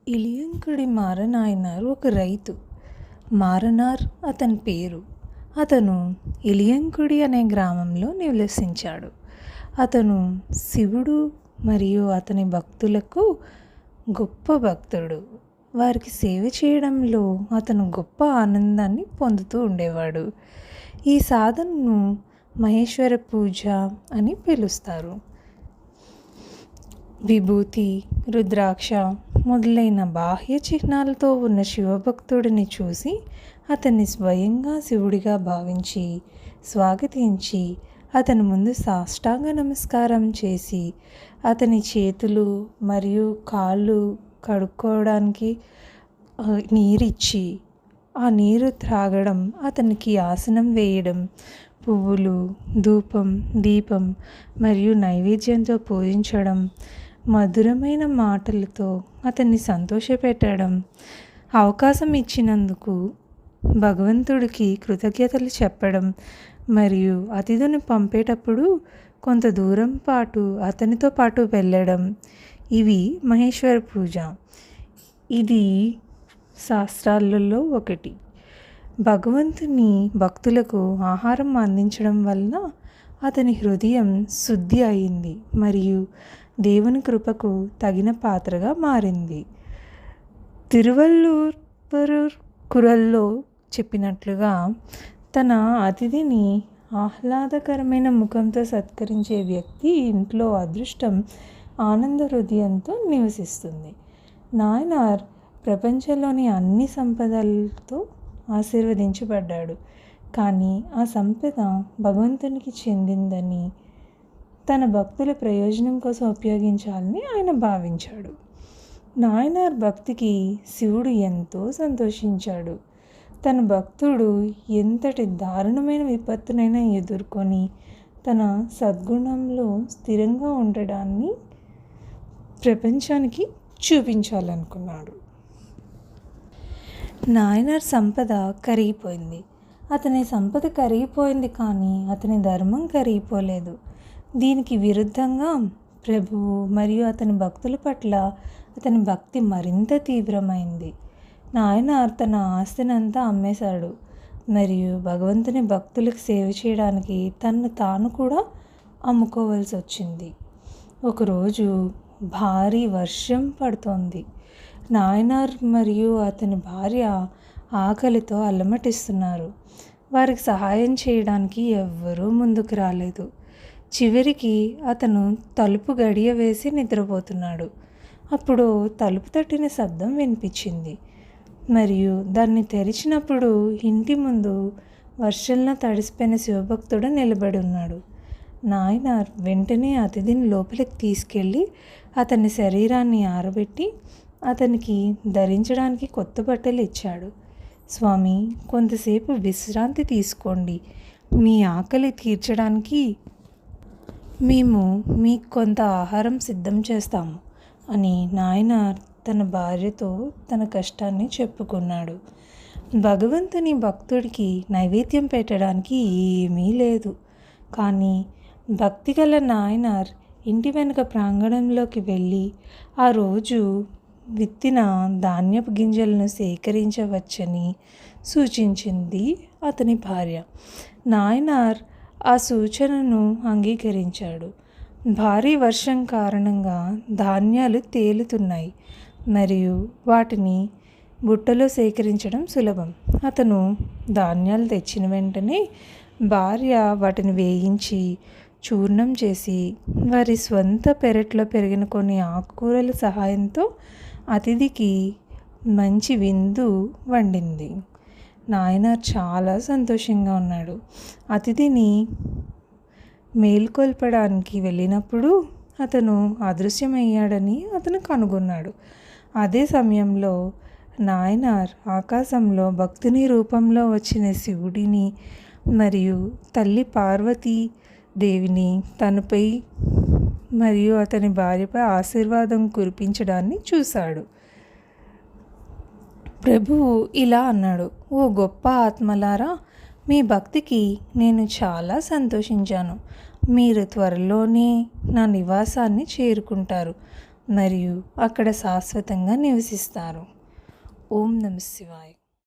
ఇలియంకుడి మారనాయనార్ ఒక రైతు. మారనార్ అతని పేరు. అతను ఇలియంకుడి అనే గ్రామంలో నివసించాడు. అతను శివుడు మరియు అతని భక్తులకు గొప్ప భక్తుడు. వారికి సేవ చేయడంలో అతను గొప్ప ఆనందాన్ని పొందుతూ ఉండేవాడు. ఈ సాధనను మహేశ్వర పూజ అని పిలుస్తారు. విభూతి, రుద్రాక్ష మొదలైన బాహ్య చిహ్నాలతో ఉన్న శివభక్తుడిని చూసి అతన్ని స్వయంగా శివుడిగా భావించి స్వాగతించి అతని ముందు సాష్టాంగ నమస్కారం చేసి అతని చేతులు మరియు కాళ్ళు కడుక్కోవడానికి నీరిచ్చి ఆ నీరు త్రాగడం, అతనికి ఆసనం వేయడం, పువ్వులు, ధూపం, దీపం మరియు నైవేద్యంతో పూజించడం, మధురమైన మాటలతో అతన్ని సంతోషపెట్టడం, అవకాశం ఇచ్చినందుకు భగవంతుడికి కృతజ్ఞతలు చెప్పడం మరియు అతిథిని పంపేటప్పుడు కొంత దూరం పాటు అతనితో పాటు వెళ్ళడం, ఇవి మహేశ్వర పూజ. ఇది శాస్త్రాలలో ఒకటి. భగవంతుని భక్తులకు ఆహారం అందించడం వలన అతని హృదయం శుద్ధి అయింది మరియు దేవుని కృపకు తగిన పాత్రగా మారింది. తిరువళ్ళూర్ కురల్లో చెప్పినట్లుగా తన అతిథిని ఆహ్లాదకరమైన ముఖంతో సత్కరించే వ్యక్తి ఇంట్లో అదృష్టం ఆనంద హృదయంతో నివసిస్తుంది. నాయనార్ ప్రపంచంలోని అన్ని సంపదలతో ఆశీర్వదించబడ్డాడు. కానీ ఆ సంపద భగవంతునికి చెందిందని తన భక్తుల ప్రయోజనం కోసం ఉపయోగించాలని ఆయన భావించాడు. నాయనార్ భక్తికి శివుడు ఎంతో సంతోషించాడు. తన భక్తుడు ఎంతటి దారుణమైన విపత్తునైనా ఎదుర్కొని తన సద్గుణంలో స్థిరంగా ఉండడాన్ని ప్రపంచానికి చూపించాలనుకున్నాడు. నాయనార్ సంపద కరిగిపోయింది. అతని సంపద కరిగిపోయింది కానీ అతని ధర్మం కరిగిపోలేదు. దీనికి విరుద్ధంగా ప్రభువు మరియు అతని భక్తుల పట్ల అతని భక్తి మరింత తీవ్రమైంది. నాయనార్ తన ఆస్తినంతా అమ్మేశాడు మరియు భగవంతుని భక్తులకు సేవ చేయడానికి తనను తాను కూడా అమ్ముకోవాల్సి వచ్చింది. ఒకరోజు భారీ వర్షం పడుతోంది. నాయనార్ మరియు అతని భార్య ఆకలితో అల్లమటిస్తున్నారు. వారికి సహాయం చేయడానికి ఎవ్వరూ ముందుకు రాలేదు. చివరికి అతను తలుపు గడియ వేసి నిద్రపోతున్నాడు. అప్పుడు తలుపు తట్టిన శబ్దం వినిపించింది మరియు దాన్ని తెరిచినప్పుడు ఇంటి ముందు వర్షంలో తడిసిపోయిన శివభక్తుడు నిలబడి ఉన్నాడు. నాయనార్ వెంటనే అతిథిని లోపలికి తీసుకెళ్ళి అతని శరీరాన్ని ఆరబెట్టి అతనికి ధరించడానికి కొత్త బట్టలు ఇచ్చాడు. స్వామి, కొంతసేపు విశ్రాంతి తీసుకోండి. మీ ఆకలి తీర్చడానికి మేము మీకు కొంత ఆహారం సిద్ధం చేస్తాము అని నాయనార్ తన భార్యతో తన కష్టాన్ని చెప్పుకున్నాడు. భగవంతుని భక్తుడికి నైవేద్యం పెట్టడానికి ఏమీ లేదు. కానీ భక్తిగల నాయనార్ ఇంటి వెనుక ప్రాంగణంలోకి వెళ్ళి ఆ రోజు విత్తిన ధాన్యపు గింజలను సేకరించవచ్చని సూచించింది అతని భార్య. నాయనార్ ఆ సూచనను అంగీకరించాడు. భారీ వర్షం కారణంగా ధాన్యాలు తేలుతున్నాయి మరియు వాటిని బుట్టలో సేకరించడం సులభం. అతను ధాన్యాలు తెచ్చిన వెంటనే భార్య వాటిని వేయించి చూర్ణం చేసి వారి స్వంత పెరట్లో పెరిగిన కొన్ని ఆకుకూరల సహాయంతో అతిథికి మంచి విందు వండింది. నాయనార్ చాలా సంతోషంగా ఉన్నాడు. అతిథిని మేల్కొల్పడానికి వెళ్ళినప్పుడు అతను అదృశ్యమయ్యాడని అతను కనుగొన్నాడు. అదే సమయంలో నాయనార్ ఆకాశంలో భక్తుని రూపంలో వచ్చిన శివుడిని మరియు తల్లి పార్వతీ దేవిని తనపై మరియు అతని భార్యపై ఆశీర్వాదం కురిపించడాన్ని చూశాడు. ప్రభువు ఇలా అన్నాడు: ఓ గొప్ప ఆత్మలారా, మీ భక్తికి నేను చాలా సంతోషించాను. మీరు త్వరలోనే నా నివాసాన్ని చేరుకుంటారు మరియు అక్కడ శాశ్వతంగా నివసిస్తారు. ఓం నమః శివాయ.